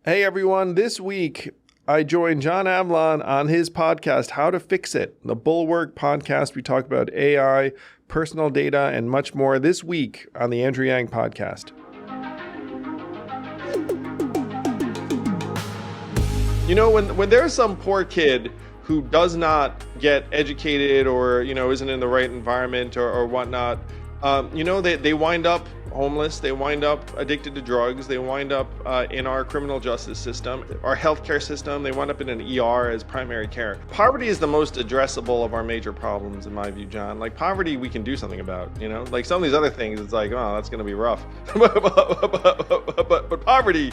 Hey everyone, this week I joined John Avlon on his podcast, How to Fix It, the Bulwark podcast. We talk about AI, personal data, and much more this week on the Andrew Yang podcast. You know, when there's some poor kid who does not get educated or, isn't in the right environment or whatnot, they wind up homeless, they wind up addicted to drugs, they wind up in our criminal justice system, our healthcare system, they wind up in an ER as primary care. Poverty is the most addressable of our major problems, in my view, John. Like, poverty we can do something about, like some of these other things, it's like, oh, that's gonna be rough. but poverty,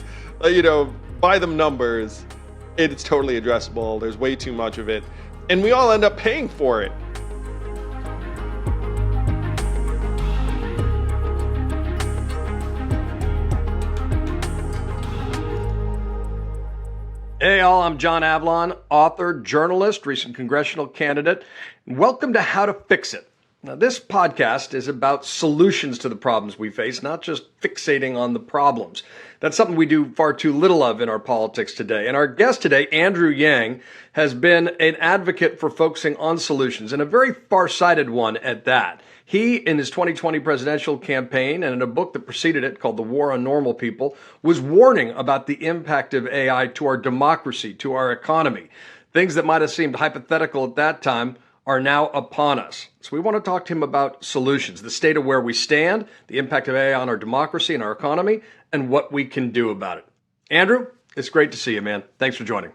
by them numbers, it's totally addressable. There's way too much of it, and we all end up paying for it. Hey all, I'm John Avlon, author, journalist, recent congressional candidate. Welcome to How to Fix It. Now, this podcast is about solutions to the problems we face, not just fixating on the problems. That's something we do far too little of in our politics today. And our guest today, Andrew Yang, has been an advocate for focusing on solutions, and a very far-sighted one at that. He, in his 2020 presidential campaign and in a book that preceded it called The War on Normal People, was warning about the impact of AI to our democracy, to our economy. Things that might have seemed hypothetical at that time are now upon us. So we want to talk to him about solutions, the state of where we stand, the impact of AI on our democracy and our economy, and what we can do about it. Andrew, it's great to see you, man. Thanks for joining.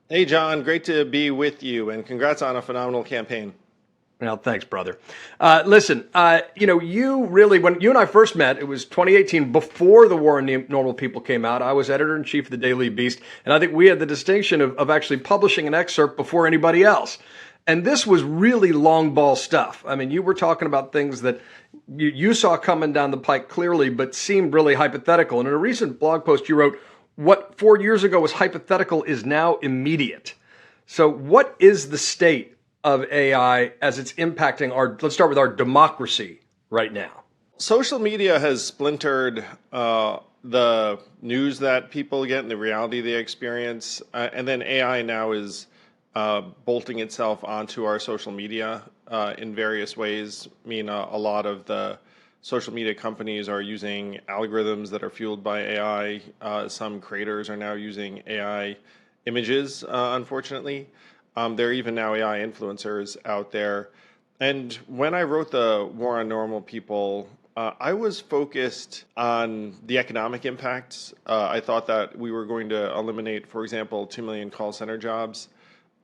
Hey, John, great to be with you, and congrats on a phenomenal campaign. Well, thanks, brother. Listen, you really, when you and I first met, it was 2018, before The War on Normal People came out. I was editor-in-chief of the Daily Beast, and I think we had the distinction of actually publishing an excerpt before anybody else. And this was really long ball stuff. I mean, you were talking about things that you saw coming down the pike clearly, but seemed really hypothetical. And in a recent blog post, you wrote, what 4 years ago was hypothetical is now immediate. So what is the state of AI as it's impacting let's start with our democracy right now? Social media has splintered the news that people get and the reality they experience. And then AI now is bolting itself onto our social media in various ways. I mean, a lot of the social media companies are using algorithms that are fueled by AI. Some creators are now using AI images, unfortunately. There are even now AI influencers out there. And when I wrote The War on Normal People, I was focused on the economic impacts. I thought that we were going to eliminate, for example, 2 million call center jobs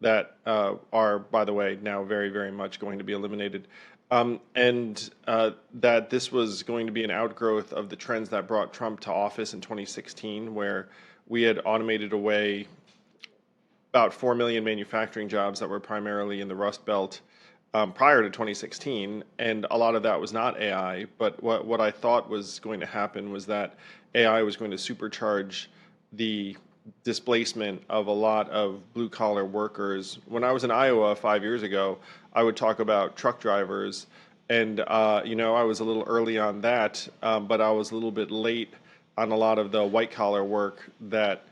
that are, by the way, now very, very much going to be eliminated. And that this was going to be an outgrowth of the trends that brought Trump to office in 2016, where we had automated away about 4 million manufacturing jobs that were primarily in the Rust Belt prior to 2016, and a lot of that was not AI. But what I thought was going to happen was that AI was going to supercharge the displacement of a lot of blue-collar workers. When I was in Iowa 5 years ago, I would talk about truck drivers, and I was a little early on that, but I was a little bit late on a lot of the white-collar work that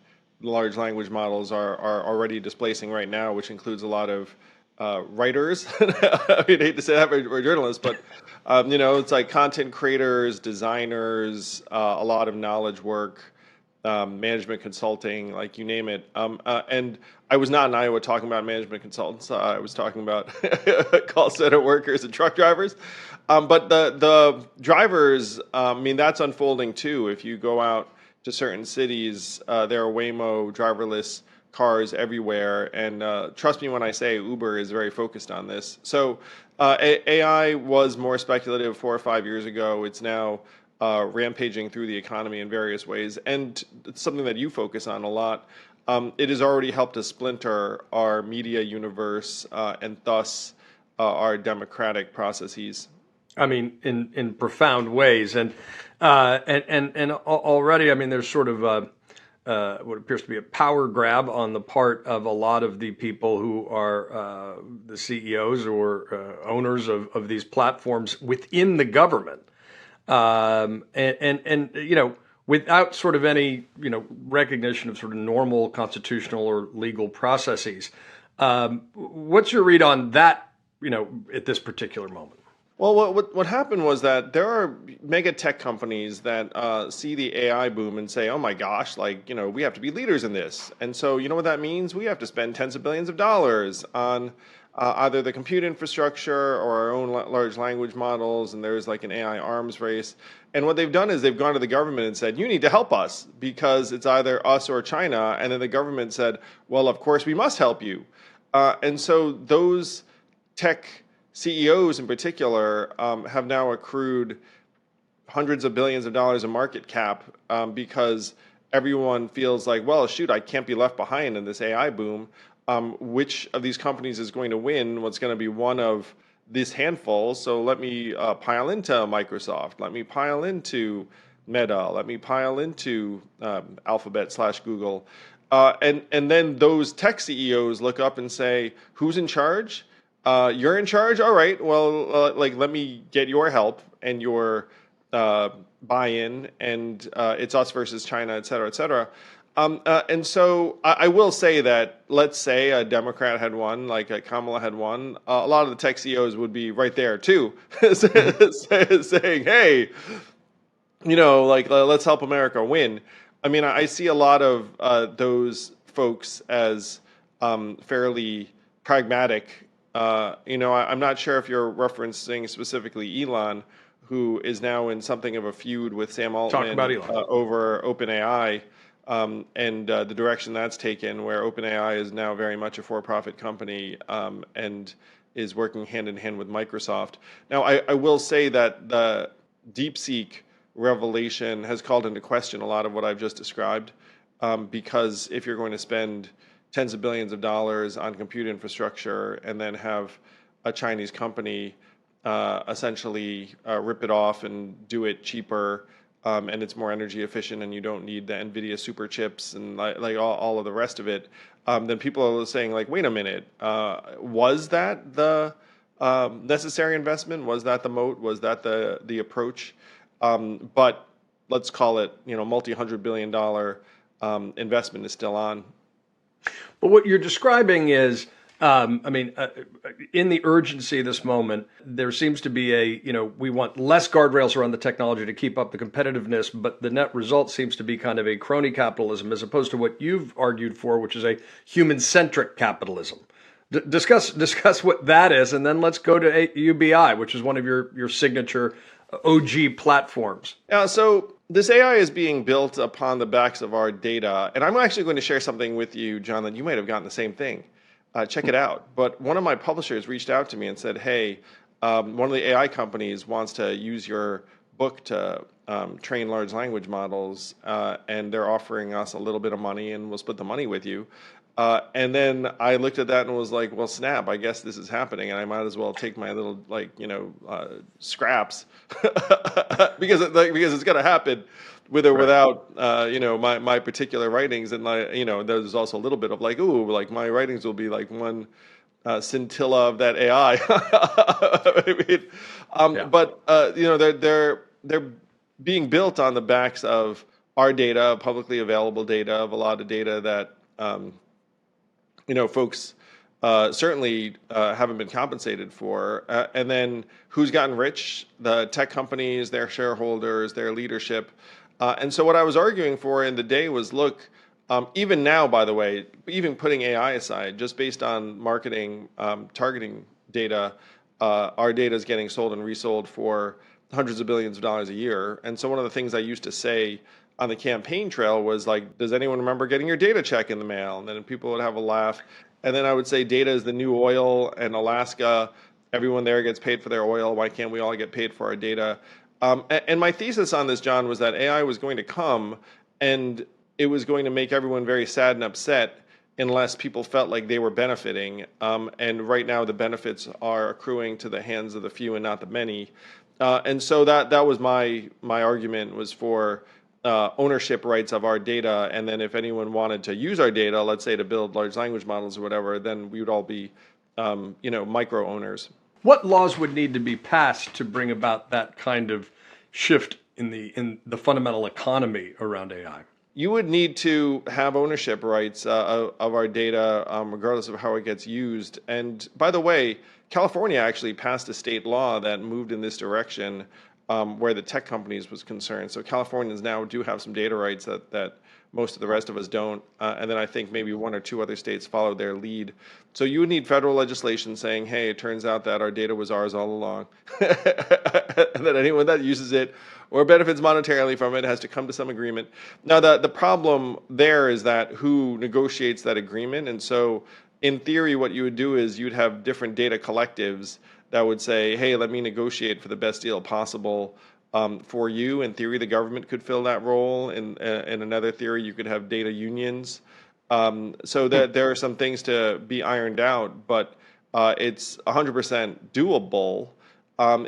large language models are already displacing right now, which includes a lot of writers. I mean, I hate to say that for journalists, but it's like content creators, designers, a lot of knowledge work, management consulting, like you name it. And I was not in Iowa talking about management consultants. I was talking about call center workers and truck drivers. But the drivers, that's unfolding too. If you go out to certain cities, there are Waymo driverless cars everywhere. And trust me when I say Uber is very focused on this. So AI was more speculative 4 or 5 years ago. It's now rampaging through the economy in various ways. And it's something that you focus on a lot. It has already helped to splinter our media universe and thus our democratic processes. I mean, in profound ways, and already, I mean, there's sort of what appears to be a power grab on the part of a lot of the people who are the CEOs or owners of these platforms within the government, and without sort of any, recognition of sort of normal constitutional or legal processes. What's your read on that, at this particular moment? Well, what happened was that there are mega tech companies that see the AI boom and say, "Oh my gosh, we have to be leaders in this." And so, you know what that means? We have to spend tens of billions of dollars on either the compute infrastructure or our own large language models. And there's like an AI arms race. And what they've done is they've gone to the government and said, "You need to help us because it's either us or China." And then the government said, "Well, of course we must help you." And so those tech CEOs in particular have now accrued hundreds of billions of dollars in market cap because everyone feels like, well, shoot, I can't be left behind in this AI boom. Which of these companies is going to win? What's going to be one of this handful? So let me pile into Microsoft. Let me pile into Meta. Let me pile into Alphabet/Google. And then those tech CEOs look up and say, who's in charge? You're in charge? All right. Well, let me get your help and your buy-in, and it's us versus China, et cetera, et cetera. And so I will say that, let's say a Democrat had won, like Kamala had won, a lot of the tech CEOs would be right there too, saying, hey, let's help America win. I mean, I see a lot of those folks as fairly pragmatic. I'm not sure if you're referencing specifically Elon, who is now in something of a feud with Sam Altman over OpenAI and the direction that's taken, where OpenAI is now very much a for-profit company and is working hand in hand with Microsoft. Now, I will say that the DeepSeek revelation has called into question a lot of what I've just described, because if you're going to spend tens of billions of dollars on compute infrastructure and then have a Chinese company essentially rip it off and do it cheaper, and it's more energy efficient, and you don't need the NVIDIA super chips and all of the rest of it, then people are saying, like, wait a minute, was that the necessary investment? Was that the moat? Was that the approach? But let's call it, multi-$100 billion investment is still on. But what you're describing is, in the urgency of this moment, there seems to be we want less guardrails around the technology to keep up the competitiveness, but the net result seems to be kind of a crony capitalism as opposed to what you've argued for, which is a human-centric capitalism. Discuss what that is, and then let's go to UBI, which is one of your signature OG platforms. Yeah, so this AI is being built upon the backs of our data. And I'm actually going to share something with you, John, that you might have gotten the same thing. Check it out. But one of my publishers reached out to me and said, hey, one of the AI companies wants to use your book to train large language models, and they're offering us a little bit of money, and we'll split the money with you. And then I looked at that and was like, well, snap, I guess this is happening, and I might as well take my little, scraps because it's going to happen with or without, my particular writings. And, there's also a little bit of my writings will be like one scintilla of that AI. But, they're being built on the backs of our data, publicly available data, of a lot of data that, folks certainly haven't been compensated for. And then who's gotten rich? The tech companies, their shareholders, their leadership. And so what I was arguing for in the day was, look, even now, by the way, even putting AI aside, just based on marketing targeting data, our data is getting sold and resold for hundreds of billions of dollars a year. And so one of the things I used to say on the campaign trail was like, does anyone remember getting your data check in the mail? And then people would have a laugh. And then I would say, data is the new oil, and Alaska, everyone there gets paid for their oil. Why can't we all get paid for our data? And my thesis on this, John, was that AI was going to come, and it was going to make everyone very sad and upset unless people felt like they were benefiting. And right now, the benefits are accruing to the hands of the few and not the many. And so that was my argument, was for ownership rights of our data. And then if anyone wanted to use our data, let's say to build large language models or whatever, then we would all be, micro owners. What laws would need to be passed to bring about that kind of shift in the fundamental economy around AI? You would need to have ownership rights of our data, regardless of how it gets used. And by the way, California actually passed a state law that moved in this direction, where the tech companies was concerned. So Californians now do have some data rights that most of the rest of us don't. And then I think maybe one or two other states followed their lead. So you would need federal legislation saying, hey, it turns out that our data was ours all along. And that anyone that uses it or benefits monetarily from it has to come to some agreement. Now, the problem there is that who negotiates that agreement? And so in theory, what you would do is you'd have different data collectives that would say, hey, let me negotiate for the best deal possible for you. In theory, the government could fill that role. In another theory, you could have data unions. So that there are some things to be ironed out, but it's 100% doable.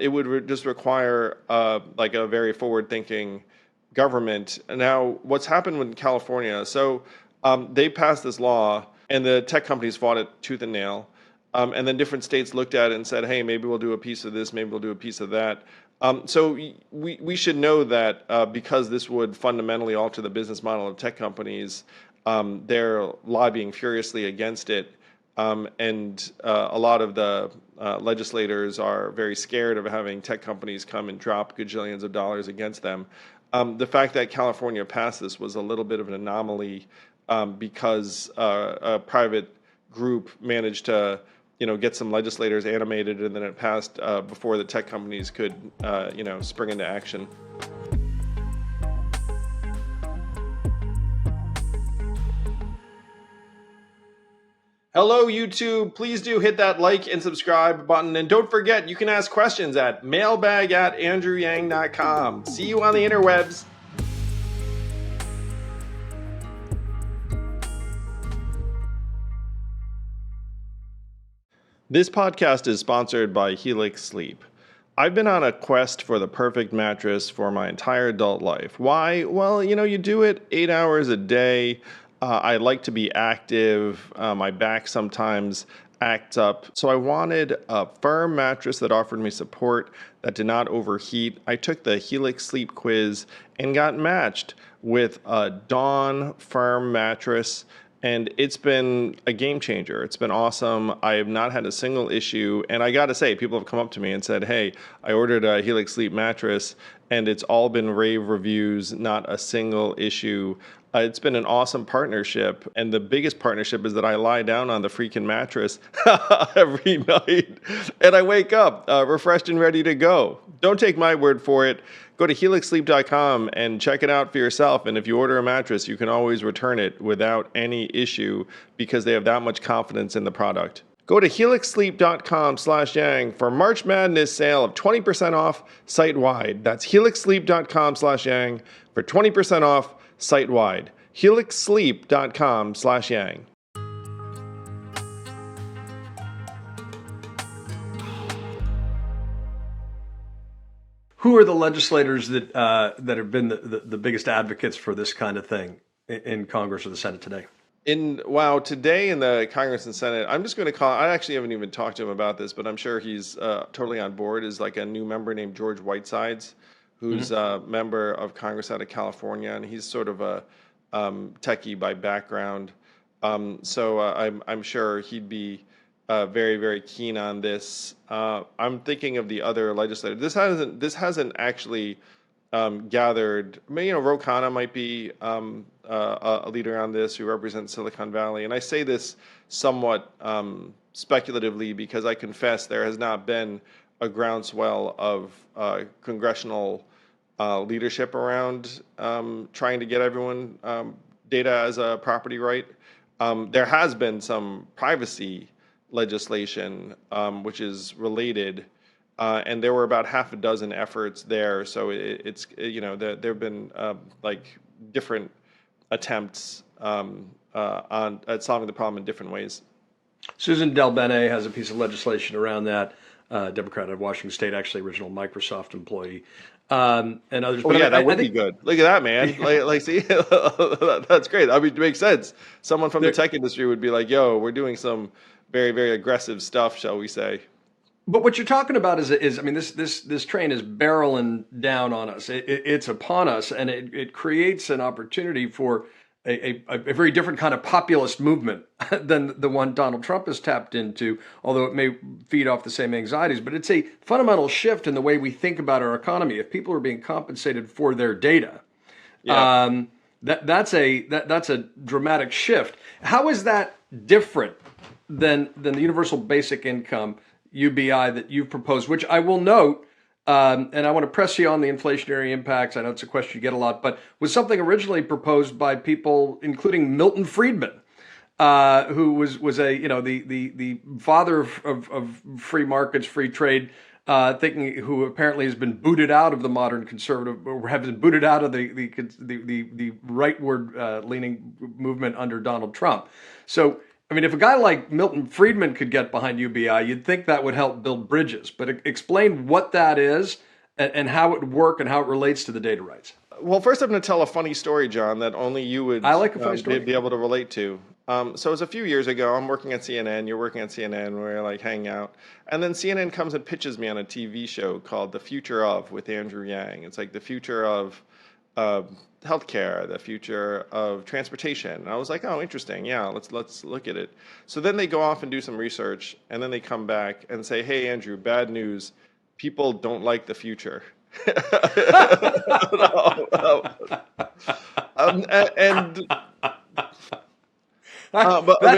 It would just require like a very forward-thinking government. Now, what's happened with California? So they passed this law, and the tech companies fought it tooth and nail. And then different states looked at it and said, hey, maybe we'll do a piece of this, maybe we'll do a piece of that. So we should know that because this would fundamentally alter the business model of tech companies, they're lobbying furiously against it. And a lot of the legislators are very scared of having tech companies come and drop gajillions of dollars against them. The fact that California passed this was a little bit of an anomaly because a private group managed to get some legislators animated, and then it passed before the tech companies could, spring into action. Hello, YouTube. Please do hit that like and subscribe button. And don't forget, you can ask questions at mailbag@andrewyang.com. See you on the interwebs. This podcast is sponsored by Helix Sleep. I've been on a quest for the perfect mattress for my entire adult life. Why? Well, you do it 8 hours a day. I like to be active. My back sometimes acts up. So I wanted a firm mattress that offered me support, that did not overheat. I took the Helix Sleep quiz and got matched with a Dawn firm mattress. And it's been a game changer. It's been awesome. I have not had a single issue. And I got to say, people have come up to me and said, hey, I ordered a Helix Sleep mattress, and it's all been rave reviews, not a single issue. It's been an awesome partnership. And the biggest partnership is that I lie down on the freaking mattress every night, and I wake up refreshed and ready to go. Don't take my word for it. Go to helixsleep.com and check it out for yourself. And if you order a mattress, you can always return it without any issue because they have that much confidence in the product. Go to helixsleep.com/yang for March Madness sale of 20% off site-wide. That's helixsleep.com/yang for 20% off site-wide. helixsleep.com/yang. Who are the legislators that have been the biggest advocates for this kind of thing in Congress or the Senate today? Today in the Congress and Senate, I'm just going to call, I actually haven't even talked to him about this, but I'm sure he's totally on board, is like a new member named George Whitesides, who's a member of Congress out of California, and he's sort of a techie by background. So I'm sure he'd be very, very keen on this. I'm thinking of the other legislators. This hasn't actually gathered. Ro Khanna might be a leader on this who represents Silicon Valley. And I say this somewhat speculatively because I confess there has not been a groundswell of congressional leadership around trying to get everyone data as a property right. There has been some privacy legislation which is related, and there were about half a dozen efforts there. So it's there have been like different attempts at solving the problem in different ways. Susan DelBene has a piece of legislation around that. Democrat out of Washington State, actually original Microsoft employee, and others. Oh, that would be good. Look at that, man. See, that's great. I mean, it makes sense. Someone from the tech industry would be like, yo, we're doing some very, very aggressive stuff, shall we say. But what you're talking about is I mean, this train is barreling down on us. It's upon us, and it creates an opportunity for a very different kind of populist movement than the one Donald Trump has tapped into, although it may feed off the same anxieties. But it's a fundamental shift in the way we think about our economy. If people are being compensated for their data, Yeah. that's a dramatic shift. How is that different than the universal basic income UBI that you've proposed? Which I will note, and I want to press you on the inflationary impacts. I know it's a question you get a lot, but was something originally proposed by people, including Milton Friedman, who was a the father of free markets, free trade, who apparently has been booted out of the modern conservative, or have been booted out of the rightward leaning movement under Donald Trump. So, I mean, if a guy like Milton Friedman could get behind UBI, you'd think that would help build bridges. But explain what that is and how it would work and how it relates to the data rights. Well, first I'm going to tell a funny story, John, that only you would I like a funny story. be able to relate to. So it was a few years ago. I'm working at CNN. You're working at CNN. We're like hanging out, and then CNN comes and pitches me on a TV show called "The Future of" with Andrew Yang. It's like the future of healthcare, the future of transportation. And I was like, oh, interesting. Yeah, let's look at it. So then they go off and do some research, and then they come back and say, hey, Andrew, bad news. People don't like the future. And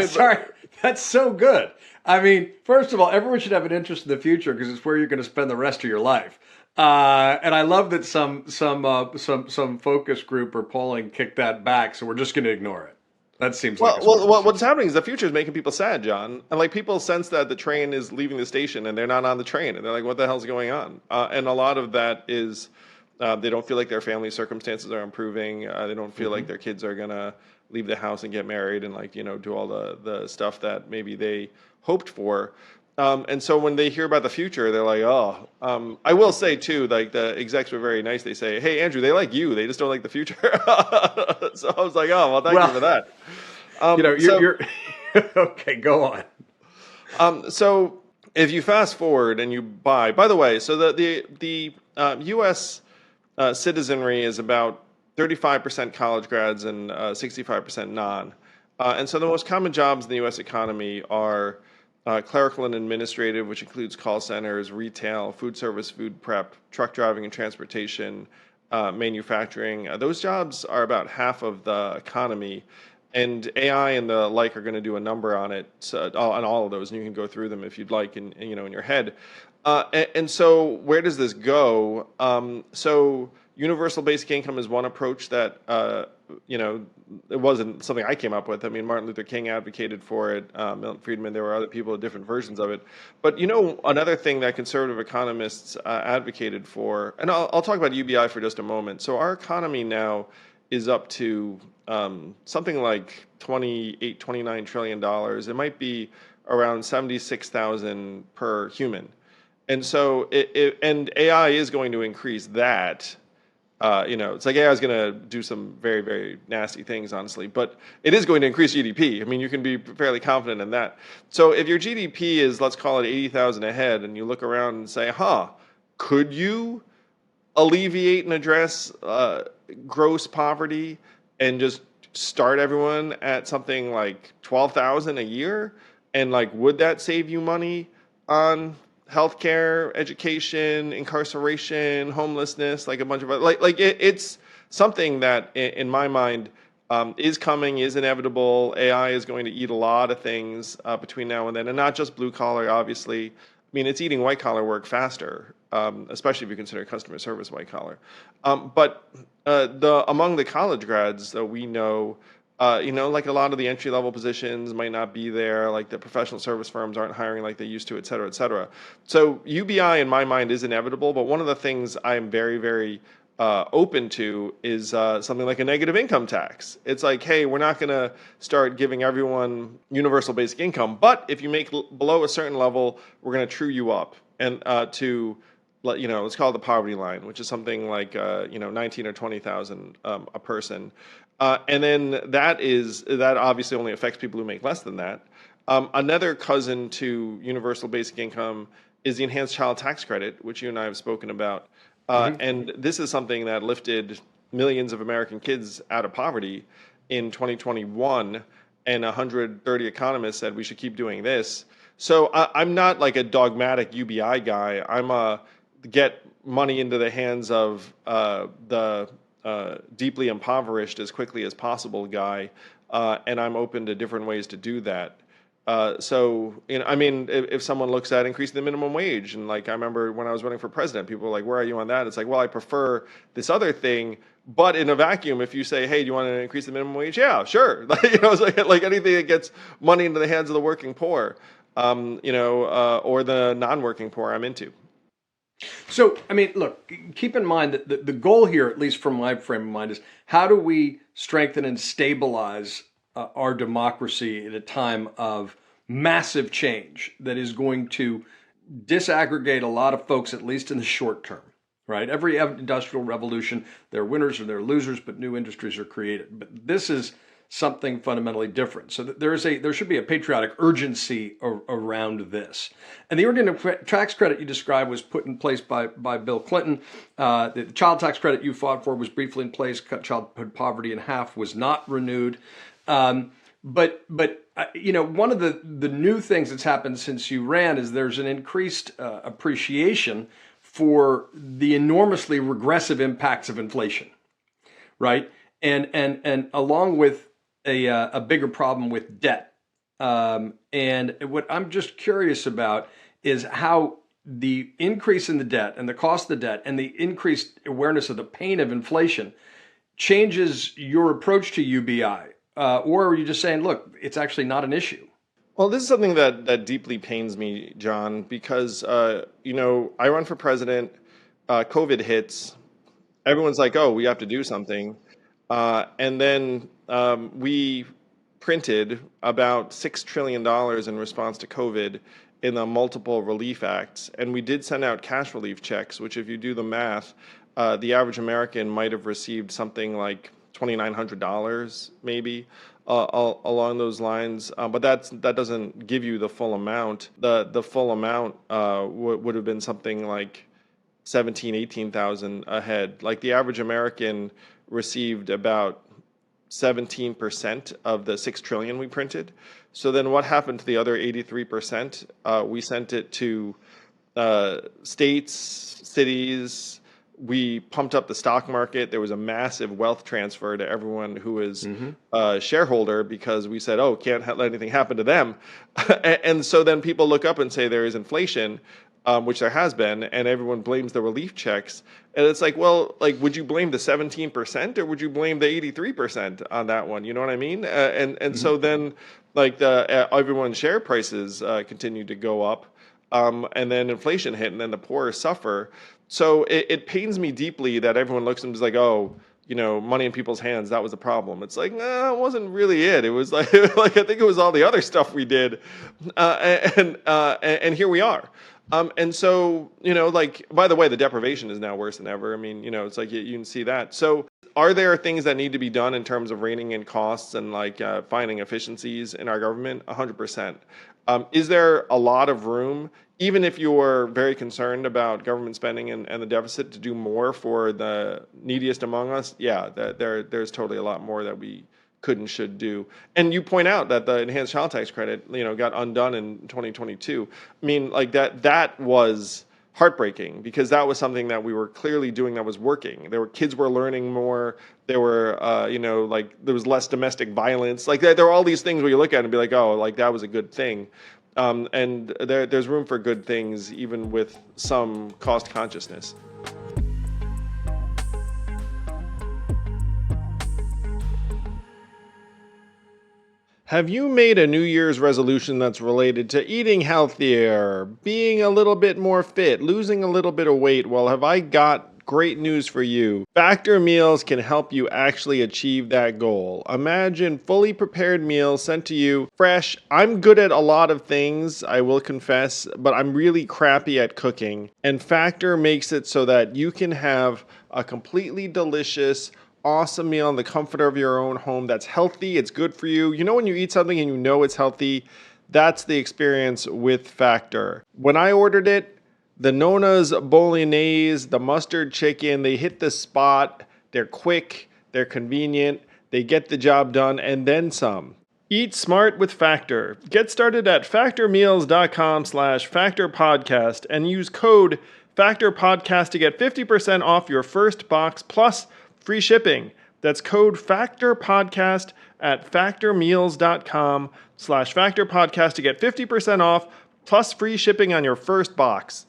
Sorry, that's so good. I mean, first of all, everyone should have an interest in the future because it's where you're going to spend the rest of your life. And I love that some focus group or polling kicked that back, so we're just going to ignore it. That seems like what's happening is the future is making people sad, John, and like people sense that the train is leaving the station and they're not on the train, and they're like, "What the hell's going on?" And a lot of that is they don't feel like their family circumstances are improving. They don't feel like their kids are gonna leave the house and get married and like do all the stuff that maybe they hoped for. And so when they hear about the future, they're like, oh, I will say too, like the execs were very nice. They say, hey, Andrew, they like you. They just don't like the future. So I was like, oh, well, thank you for that. You're okay, go on. So if you fast forward and you buy, by the way, so the U.S. Citizenry is about 35% college grads and 65% non. And so the most common jobs in the U.S. economy are clerical and administrative, which includes call centers, retail, food service, food prep, truck driving and transportation, manufacturing. Those jobs are about half of the economy, and AI and the like are going to do a number on it, on all of those, and you can go through them if you'd like in your head. And so where does this go? So universal basic income is one approach that it wasn't something I came up with. I mean, Martin Luther King advocated for it, Milton Friedman, there were other people with different versions of it. But another thing that conservative economists advocated for, and I'll talk about UBI for just a moment. So our economy now is up to something like $29 trillion. It might be around 76,000 per human. And so, and AI is going to increase that. It's like AI is going to do some very, very nasty things, honestly, but it is going to increase GDP. I mean, you can be fairly confident in that. So if your GDP is, let's call it 80,000 a head, and you look around and say, could you alleviate and address gross poverty and just start everyone at something like 12,000 a year? And like, would that save you money on healthcare, education, incarceration, homelessness, like a bunch of it's something that in my mind is coming, is inevitable. AI is going to eat a lot of things between now and then, and not just blue collar, obviously. I mean, it's eating white collar work faster, especially if you consider customer service white collar. But among the college grads, we know. Like a lot of the entry level positions might not be there, like the professional service firms aren't hiring like they used to, et cetera, et cetera. So UBI in my mind is inevitable, but one of the things I'm very, very open to is something like a negative income tax. It's like, hey, we're not going to start giving everyone universal basic income, but if you make below a certain level, we're going to true you up and let's call it the poverty line, which is something like 19 or 20,000 a person. And then that obviously only affects people who make less than that. Another cousin to universal basic income is the enhanced child tax credit, which you and I have spoken about. And this is something that lifted millions of American kids out of poverty in 2021. And 130 economists said we should keep doing this. So I'm not like a dogmatic UBI guy. I'm a get money into the hands of the deeply impoverished as quickly as possible guy. And I'm open to different ways to do that. So, I mean, if someone looks at increasing the minimum wage, and like I remember when I was running for president, people were like, "Where are you on that?" It's like, well, I prefer this other thing. But in a vacuum, if you say, "Hey, do you want to increase the minimum wage?" Yeah, sure. It's like anything that gets money into the hands of the working poor, or the non-working poor, I'm into. So, I mean, look, keep in mind that the goal here, at least from my frame of mind, is how do we strengthen and stabilize our democracy at a time of massive change that is going to disaggregate a lot of folks, at least in the short term, right? Every industrial revolution, there are winners and there are losers, but new industries are created. But this is something fundamentally different. So there should be a patriotic urgency around this. And the earned tax credit you described was put in place by Bill Clinton. The child tax credit you fought for was briefly in place. Cut childhood poverty in half, was not renewed. But one of the new things that's happened since you ran is there's an increased appreciation for the enormously regressive impacts of inflation, right? And along with a bigger problem with debt. And what I'm just curious about is how the increase in the debt and the cost of the debt and the increased awareness of the pain of inflation changes your approach to UBI. Or are you just saying, look, it's actually not an issue? Well, this is something that deeply pains me, John, because, I run for president, COVID hits, everyone's like, oh, we have to do something. And then we printed about $6 trillion in response to COVID in the multiple relief acts. And we did send out cash relief checks, which if you do the math, the average American might have received something like $2,900 maybe along those lines. But that doesn't give you the full amount. The full amount would have been something like 18,000 ahead. Like the average American received about 17% of the 6 trillion we printed. So then what happened to the other 83%? We sent it to states, cities. We pumped up the stock market. There was a massive wealth transfer to everyone who is a shareholder because we said, oh, can't let anything happen to them. And so then people look up and say there is inflation, which there has been, and everyone blames the relief checks. And it's like, well, like, would you blame the 17% or would you blame the 83% on that one? You know what I mean? So then, like, everyone's share prices continue to go up, and then inflation hit, and then the poor suffer. So it pains me deeply that everyone looks and is like, oh, money in people's hands, that was the problem. It's like, no, it wasn't really it. It was like, I think it was all the other stuff we did, and here we are. And so, like, by the way, the deprivation is now worse than ever. I mean, it's like you can see that. So are there things that need to be done in terms of reining in costs and like finding efficiencies in our government? 100%. Is there a lot of room, even if you're very concerned about government spending and the deficit, to do more for the neediest among us? Yeah, there's totally a lot more that we could and should do. And you point out that the enhanced child tax credit, got undone in 2022. I mean, like that was heartbreaking because that was something that we were clearly doing that was working. Kids were learning more. There were, like there was less domestic violence. Like there were all these things where you look at it and be like, oh, like that was a good thing. And there's room for good things, even with some cost consciousness. Have you made a New Year's resolution that's related to eating healthier, being a little bit more fit, losing a little bit of weight? Well, have I got great news for you. Factor meals can help you actually achieve that goal. Imagine fully prepared meals sent to you fresh. I'm good at a lot of things, I will confess, but I'm really crappy at cooking. And Factor makes it so that you can have a completely delicious, awesome meal in the comfort of your own home that's healthy, it's good for you. You know when you eat something and you know it's healthy? That's the experience with Factor. When I ordered it, the Nona's Bolognese, the mustard chicken, they hit the spot. They're quick, they're convenient, they get the job done, and then some. Eat smart with Factor. Get started at factormeals.com/factorpodcast and use code FactorPodcast to get 50% off your first box plus free shipping. That's code FactorPodcast at factormeals.com/factorpodcast to get 50% off plus free shipping on your first box.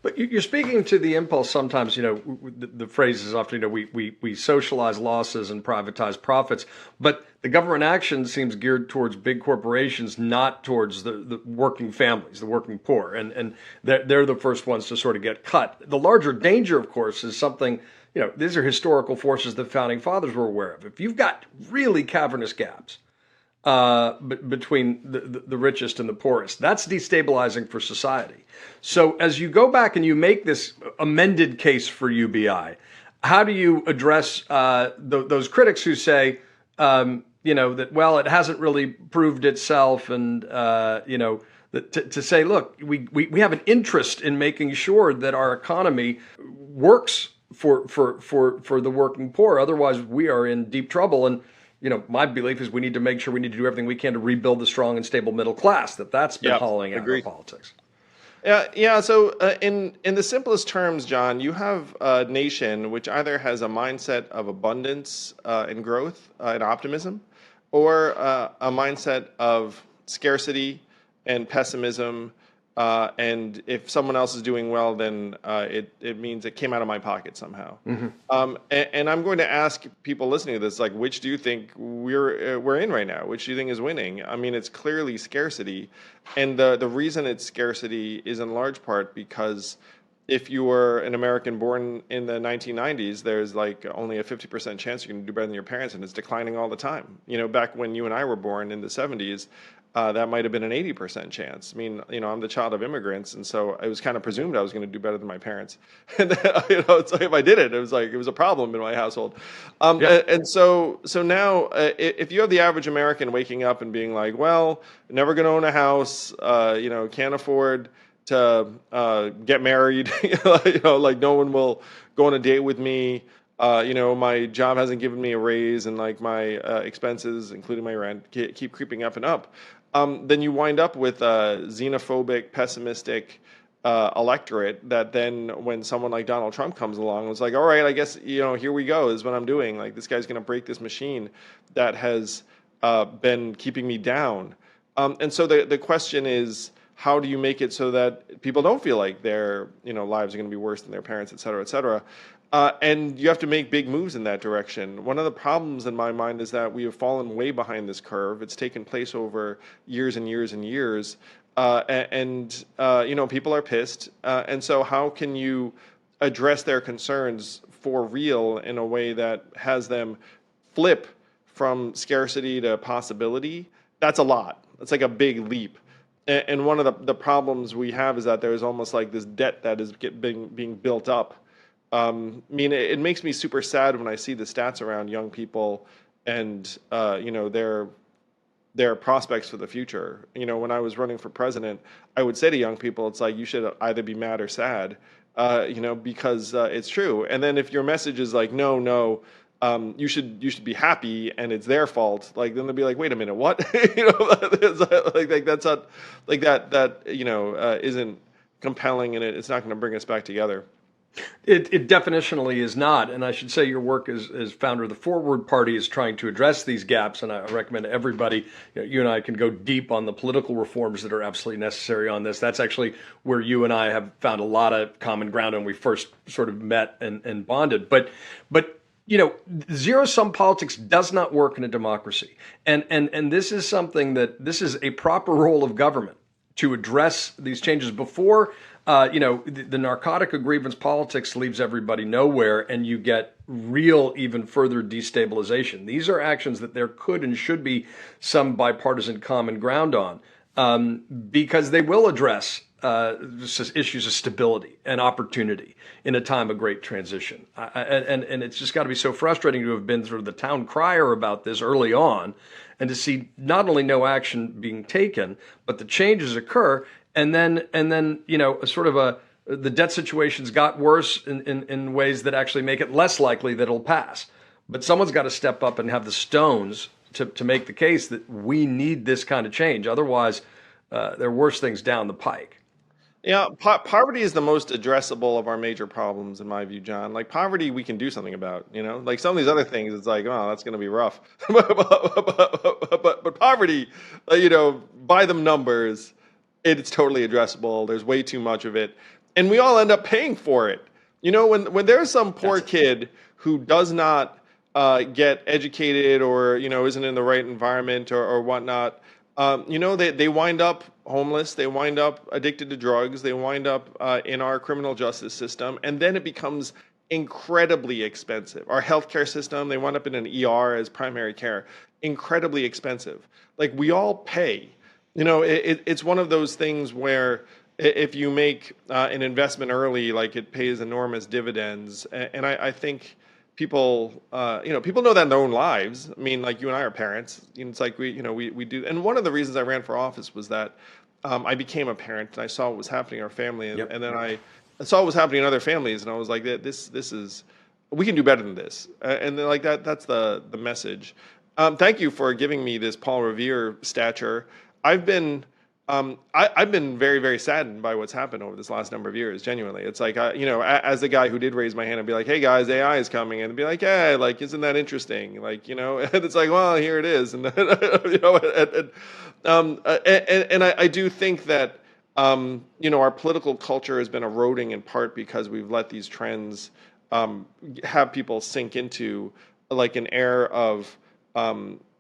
But you're speaking to the impulse sometimes, the phrase is often, we socialize losses and privatize profits, but the government action seems geared towards big corporations, not towards the working families, the working poor. And they're the first ones to sort of get cut. The larger danger, of course, is something, these are historical forces the founding fathers were aware of. If you've got really cavernous gaps, between the richest and the poorest. That's destabilizing for society. So as you go back and you make this amended case for UBI, how do you address those critics who say, that, well, it hasn't really proved itself, and, to say, look, we have an interest in making sure that our economy works for the working poor. Otherwise, we are in deep trouble. And my belief is we need to do everything we can to rebuild the strong and stable middle class. That's been hauling out our politics. Yeah. So in the simplest terms, John, you have a nation which either has a mindset of abundance and growth and optimism, or a mindset of scarcity and pessimism. And if someone else is doing well, then it means it came out of my pocket somehow. Mm-hmm. And I'm going to ask people listening to this, like, which do you think we're in right now? Which do you think is winning? I mean, it's clearly scarcity, and the reason it's scarcity is in large part because if you were an American born in the 1990s, there's like only a 50% chance you're going to do better than your parents, and it's declining all the time. Back when you and I were born in the 70s. That might have been an 80% chance. I mean, I'm the child of immigrants, and so it was kind of presumed I was going to do better than my parents. And it's like if I did it was a problem in my household. And so now, if you have the average American waking up and being like, well, never going to own a house, can't afford to get married, like no one will go on a date with me. My job hasn't given me a raise, and like my expenses, including my rent, keep creeping up and up. Then you wind up with a xenophobic, pessimistic electorate that then, when someone like Donald Trump comes along, it's like, all right, I guess, here we go, is what I'm doing. Like, this guy's going to break this machine that has been keeping me down. And so the question is, how do you make it so that people don't feel like their lives are going to be worse than their parents, et cetera, et cetera? And you have to make big moves in that direction. One of the problems in my mind is that we have fallen way behind this curve. It's taken place over years and years and years. And people are pissed. And so how can you address their concerns for real in a way that has them flip from scarcity to possibility? That's a lot. That's like a big leap. And one of the problems we have is that there's almost like this debt that is being built up. It makes me super sad when I see the stats around young people and their prospects for the future. When I was running for president, I would say to young people, it's like, you should either be mad or sad, because it's true. And then if your message is like, no, you should be happy and it's their fault, like, then they'll be like, wait a minute, what? Like that's not like that isn't compelling, and it's not going to bring us back together. It definitionally is not. And I should say your work as founder of the Forward Party is trying to address these gaps. And I recommend everybody, you and I can go deep on the political reforms that are absolutely necessary on this. That's actually where you and I have found a lot of common ground when we first sort of met and bonded. But zero-sum politics does not work in a democracy. And this is something this is a proper role of government to address these changes before. The narcotic grievance politics leaves everybody nowhere, and you get real, even further destabilization. These are actions that there could and should be some bipartisan common ground on, because they will address issues of stability and opportunity in a time of great transition. And it's just got to be so frustrating to have been sort of the town crier about this early on, and to see not only no action being taken, but the changes occur, and then the debt situations got worse in ways that actually make it less likely that it'll pass. But someone's got to step up and have the stones to make the case that we need this kind of change. Otherwise, there are worse things down the pike. Yeah, poverty is the most addressable of our major problems, in my view, John. Like poverty, we can do something about. Like some of these other things, it's like, oh, that's going to be rough. but poverty, by them numbers, it's totally addressable. There's way too much of it, and we all end up paying for it. When there's some poor kid who does not get educated, or isn't in the right environment, or whatnot. They wind up homeless, they wind up addicted to drugs, they wind up in our criminal justice system, and then it becomes incredibly expensive. Our healthcare system, they wind up in an ER as primary care, incredibly expensive. Like we all pay. It's one of those things where if you make an investment early, like it pays enormous dividends. And I think people know that in their own lives. I mean, like you and I are parents. It's like we do. And one of the reasons I ran for office was that I became a parent and I saw what was happening in our family, and then I saw what was happening in other families, and I was like, this is, we can do better than this. And then, like that's the message. Thank you for giving me this Paul Revere stature. I've been very, very saddened by what's happened over this last number of years. Genuinely, it's like as the guy who did raise my hand and be like, "Hey guys, AI is coming," and be like, "Yeah, like isn't that interesting?" Like and it's like, "Well, here it is," and I do think that our political culture has been eroding in part because we've let these trends have people sink into like an air of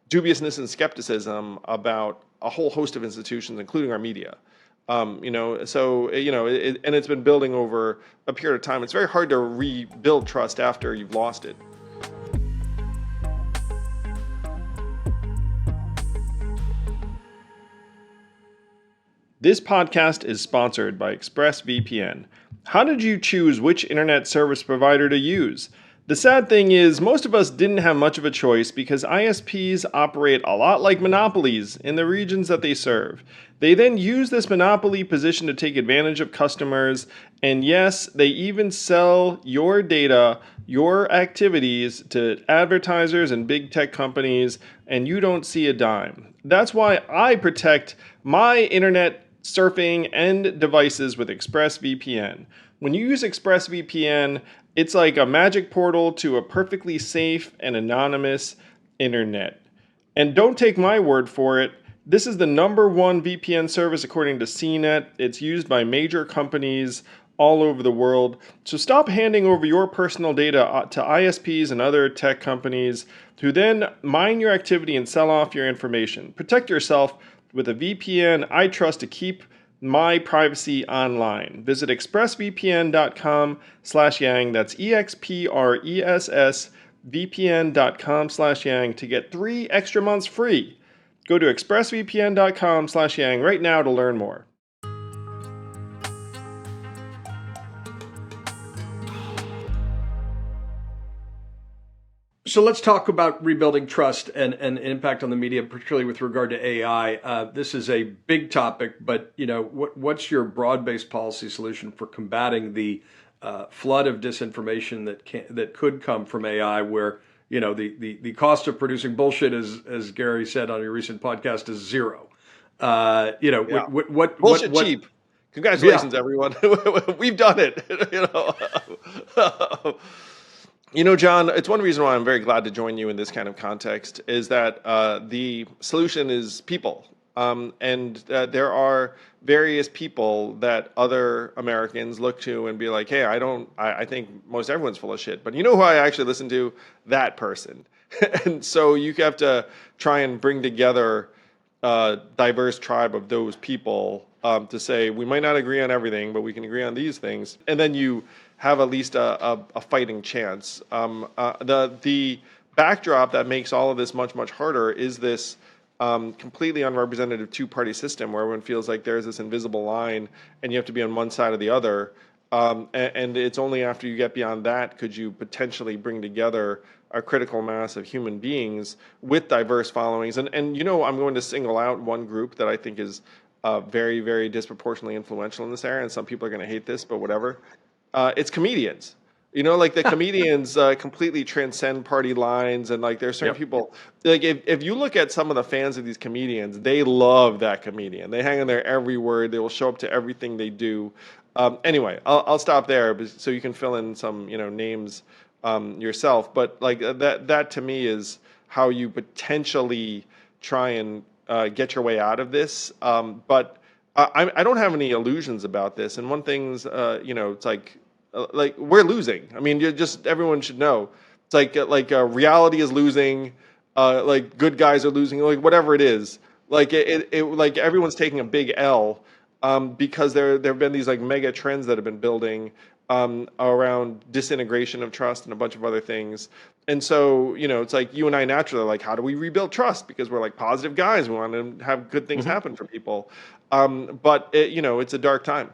dubiousness and skepticism about a whole host of institutions, including our media. And it's been building over a period of time. It's very hard to rebuild trust after you've lost it. This podcast is sponsored by ExpressVPN. How did you choose which internet service provider to use? The sad thing is, most of us didn't have much of a choice because ISPs operate a lot like monopolies in the regions that they serve. They then use this monopoly position to take advantage of customers, and yes, they even sell your data, your activities to advertisers and big tech companies, and you don't see a dime. That's why I protect my internet surfing and devices with ExpressVPN. When you use ExpressVPN, it's like a magic portal to a perfectly safe and anonymous internet. And don't take my word for it. This is the #1 VPN service according to CNET. It's used by major companies all over the world. So stop handing over your personal data to ISPs and other tech companies who then mine your activity and sell off your information. Protect yourself with a VPN I trust to keep my privacy online. Visit expressvpn.com/yang. That's expressvpn.com/yang to get 3 extra months free. Go to expressvpn.com/yang right now to learn more. So let's talk about rebuilding trust and impact on the media, particularly with regard to AI. This is a big topic, but what's your broad-based policy solution for combating the flood of disinformation that could come from AI, where the cost of producing bullshit, as Gary said on your recent podcast, is zero. Bullshit cheap. Congratulations, everyone. We've done it. John, it's one reason why I'm very glad to join you in this kind of context is that the solution is people. And there are various people that other Americans look to and be like, hey, I think most everyone's full of shit. But you know who I actually listen to? That person. And so you have to try and bring together a diverse tribe of those people to say, we might not agree on everything, but we can agree on these things. And then you have at least a fighting chance. The backdrop that makes all of this much, much harder is this completely unrepresentative two-party system where everyone feels like there's this invisible line and you have to be on one side or the other. And it's only after you get beyond that could you potentially bring together a critical mass of human beings with diverse followings. And I'm going to single out one group that I think is very, very disproportionately influential in this area. And some people are going to hate this, but whatever. It's comedians. Like the comedians completely transcend party lines, and like there's certain Yep. people. Like if you look at some of the fans of these comedians, they love that comedian. They hang on their every word. They will show up to everything they do. Anyway, I'll stop there so you can fill in some names yourself. But like that to me is how you potentially try and get your way out of this. But I don't have any illusions about this. And one thing's it's like we're losing. I mean, everyone should know. It's like reality is losing, like good guys are losing, like whatever it is. Like like everyone's taking a big L because there've been these like mega trends that have been building around disintegration of trust and a bunch of other things. And so it's like you and I naturally are like, how do we rebuild trust? Because we're like positive guys. We want to have good things happen for people. But it's a dark time.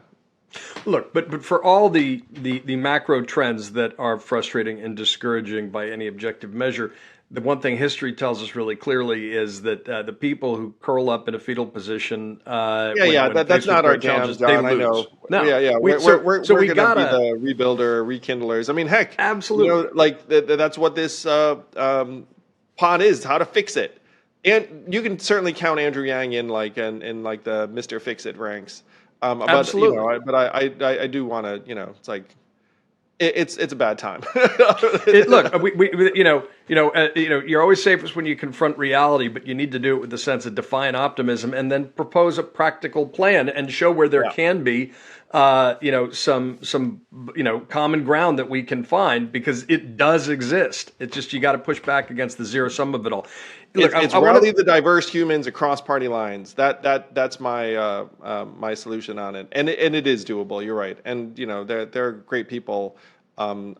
Look, but for all the macro trends that are frustrating and discouraging by any objective measure, the one thing history tells us really clearly is that the people who curl up in a fetal position when That's faced with not our great jam, challenges, they John. I lose. know. No, Yeah. We're so we gonna be gotta the rebuilder, rekindlers. I mean, heck, absolutely. like that's what this pod is: how to fix it. And you can certainly count Andrew Yang in like the Mr. Fix It ranks. But Absolutely. I do want to, it's like it's a bad time. Look, you're always safest when you confront reality, but you need to do it with a sense of defiant optimism, and then propose a practical plan and show where there can be, some common ground that we can find, because it does exist. It's just you got to push back against the zero sum of it all. Look, it's rally the diverse humans across party lines. That's my my solution on it, and it is doable. You're right, and there are great people on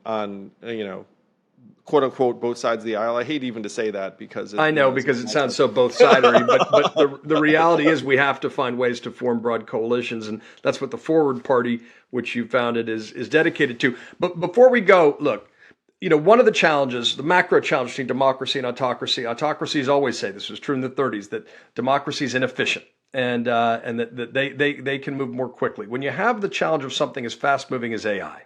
quote unquote both sides of the aisle. I hate even to say that because I know because it sounds so both-sidery, but the reality is we have to find ways to form broad coalitions, and that's what the Forward Party, which you founded, is dedicated to. But before we go, look. One of the challenges, the macro challenge between democracy and autocracies always say, this was true in the 30s, that democracy is inefficient and that they can move more quickly. When you have the challenge of something as fast moving as AI,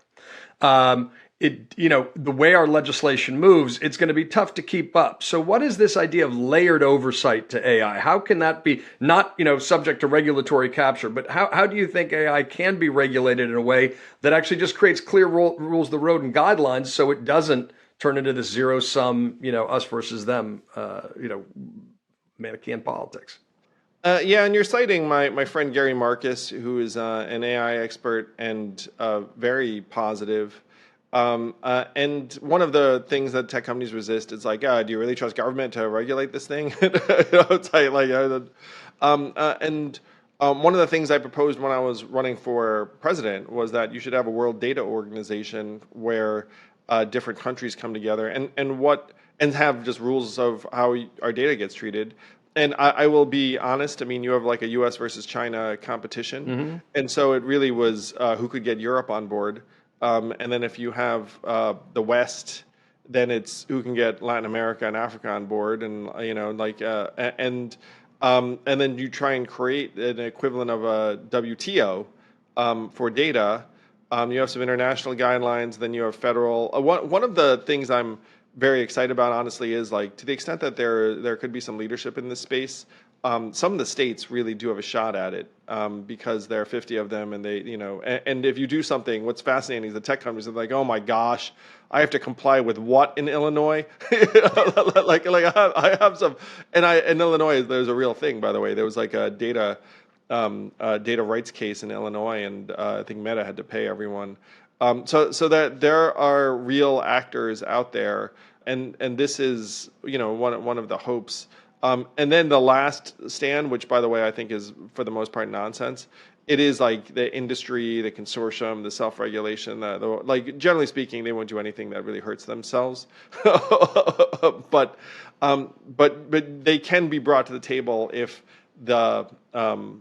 the way our legislation moves, it's going to be tough to keep up. So what is this idea of layered oversight to AI? How can that be not, subject to regulatory capture, but how do you think AI can be regulated in a way that actually just creates clear rules of the road and guidelines so it doesn't turn into this zero sum, us versus them, Manichaean politics? And you're citing my friend Gary Marcus, who is an AI expert and very positive. And one of the things that tech companies resist is like, do you really trust government to regulate this thing? It's one of the things I proposed when I was running for president was that you should have a world data organization where different countries come together and have just rules of how our data gets treated. And I will be honest. I mean, you have like a U.S. versus China competition, and so it really was who could get Europe on board. And then if you have the West, then it's who can get Latin America and Africa on board, and and then you try and create an equivalent of a WTO for data. You have some international guidelines, then you have federal. One of the things I'm very excited about, honestly, is like to the extent that there could be some leadership in this space. Some of the states really do have a shot at it because there are 50 of them, and and if you do something, what's fascinating is the tech companies are like, oh my gosh, I have to comply with what in Illinois? I have some, and in Illinois there's a real thing, by the way. There was like a data rights case in Illinois, and I think Meta had to pay everyone. So that there are real actors out there, and this is one of the hopes. And then the last stand, which by the way I think is for the most part nonsense, it is like the industry, the consortium, the self-regulation. Like generally speaking, they won't do anything that really hurts themselves, but they can be brought to the table if the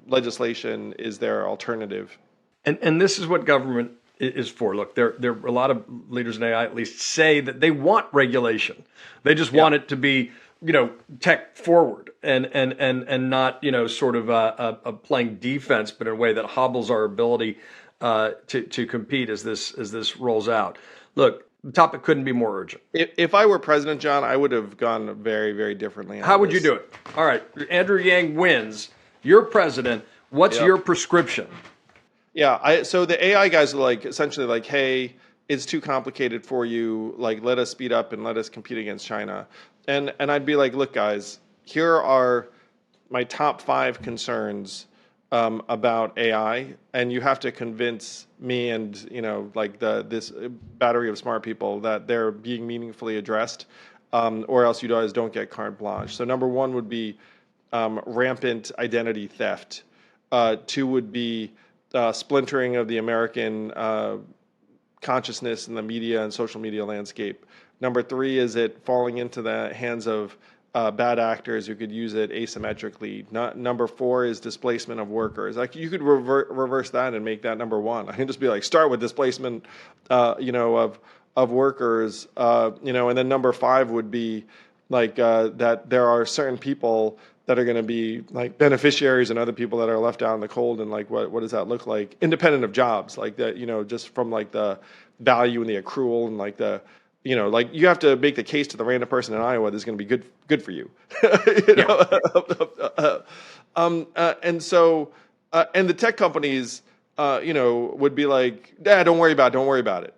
legislation is their alternative. And this is what government is for. Look, there a lot of leaders in AI at least say that they want regulation. They just want it to be, tech forward and not, sort of playing defense, but in a way that hobbles our ability to compete as this rolls out. Look, the topic couldn't be more urgent. If I were president, John, I would have gone very, very differently on How would you this. do it? All right, Andrew Yang wins. You're president. What's your prescription? Yeah, so the AI guys are like essentially like, hey, it's too complicated for you. Like, let us speed up and let us compete against China. And I'd be like, look, guys, here are my top 5 concerns about AI, and you have to convince me and like this battery of smart people that they're being meaningfully addressed, or else you guys don't get carte blanche. So number 1 would be rampant identity theft. 2 would be splintering of the American consciousness in the media and social media landscape. Number 3 is it falling into the hands of bad actors who could use it asymmetrically. Number 4 is displacement of workers. Like you could reverse that and make that number 1. I can just be like, start with displacement, of workers, and then number 5 would be like that there are certain people that are going to be like beneficiaries and other people that are left out in the cold, and like what does that look like independent of jobs, like that, just from like the value and the accrual and like the like you have to make the case to the random person in Iowa that's going to be good for you. And so and the tech companies would be like, don't worry about it.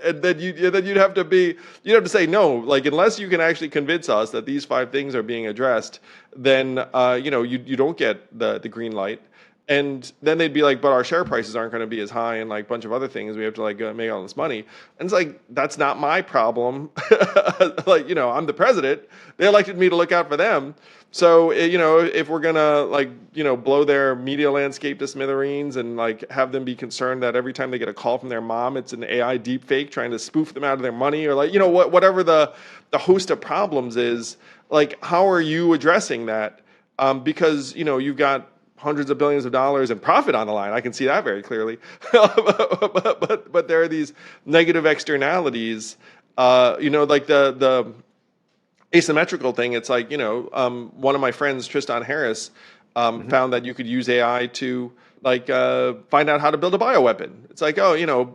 And then you'd have to say no, like unless you can actually convince us that these 5 things are being addressed, then you don't get the green light. And then they'd be like, but our share prices aren't going to be as high and like a bunch of other things. We have to like make all this money. And it's like, that's not my problem. Like, I'm the president. They elected me to look out for them. So, if we're going to like, blow their media landscape to smithereens and like have them be concerned that every time they get a call from their mom, it's an AI deep fake trying to spoof them out of their money, or like, whatever the host of problems is, like, how are you addressing that? Because, you've got hundreds of billions of dollars in profit on the line. I can see that very clearly. but there are these negative externalities, like the asymmetrical thing. It's like, one of my friends, Tristan Harris, found that you could use AI to like find out how to build a bioweapon. It's like,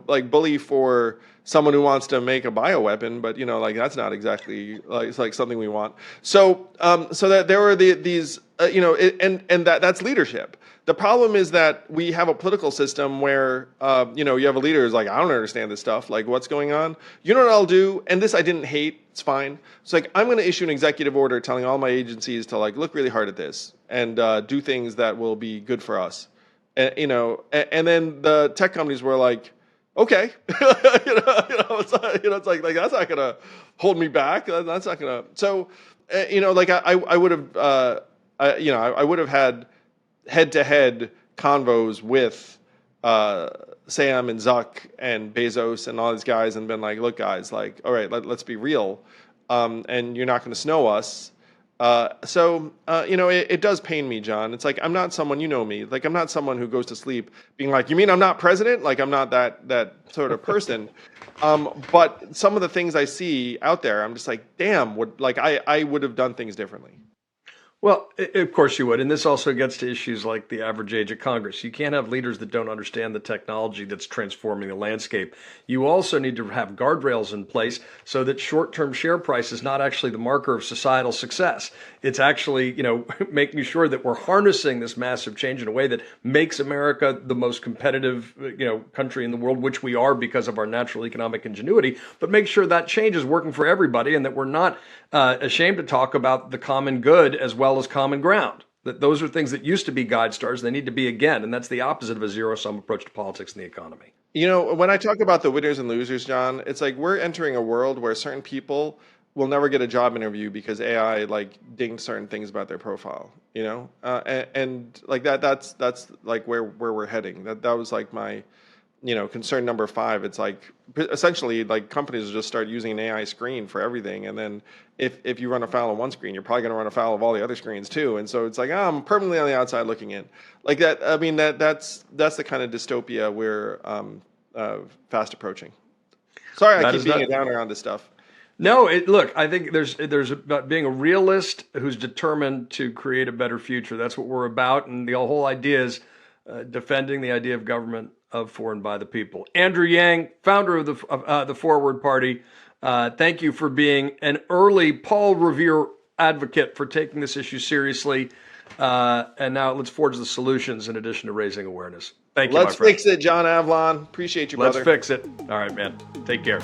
like bully for someone who wants to make a bioweapon, but like that's not exactly like it's like something we want. So so that there were these and that's leadership. The problem is that we have a political system where you have a leader who's like, I don't understand this stuff. Like, what's going on? You know what I'll do? And this I didn't hate. It's fine. It's like I'm going to issue an executive order telling all my agencies to like look really hard at this and do things that will be good for us. And, and then the tech companies were like, okay, it's like that's not gonna hold me back. That's not gonna. So, like I would have, I would have had head-to-head convos with Sam and Zuck and Bezos and all these guys, and been like, look, guys, like, all right, let's be real, and you're not going to snow us. So it does pain me, John. It's like I'm not someone, me, like I'm not someone who goes to sleep being like, you mean I'm not president? Like I'm not that sort of person. But some of the things I see out there, I'm just like, damn, I would have done things differently. Well, of course you would. And this also gets to issues like the average age of Congress. You can't have leaders that don't understand the technology that's transforming the landscape. You also need to have guardrails in place so that short-term share price is not actually the marker of societal success. It's actually, making sure that we're harnessing this massive change in a way that makes America the most competitive, country in the world, which we are because of our natural economic ingenuity, but make sure that change is working for everybody and that we're not ashamed to talk about the common good as well as common ground. That those are things that used to be guide stars. They need to be again. And that's the opposite of a zero-sum approach to politics and the economy. When I talk about the winners and losers, John, it's like we're entering a world where certain people will never get a job interview because AI like dinged certain things about their profile, and like that's like where we're heading. That was like my, concern number 5. It's like essentially like companies will just start using an AI screen for everything, and then if you run afoul of one screen, you're probably going to run afoul of all the other screens too. And so it's like, I'm permanently on the outside looking in, like that. I mean that's the kind of dystopia we're fast approaching. Sorry, I That keep is being not. a downer on this stuff. No, look, I think there's about being a realist who's determined to create a better future. That's what we're about, and the whole idea is defending the idea of government of, for, and by the people. Andrew Yang, founder of the Forward Party, thank you for being an early Paul Revere advocate for taking this issue seriously. And now let's forge the solutions in addition to raising awareness. Thank you, my Let's friend. fix it, John Avlon. Appreciate you, Let's brother. fix it. All right, man. Take care.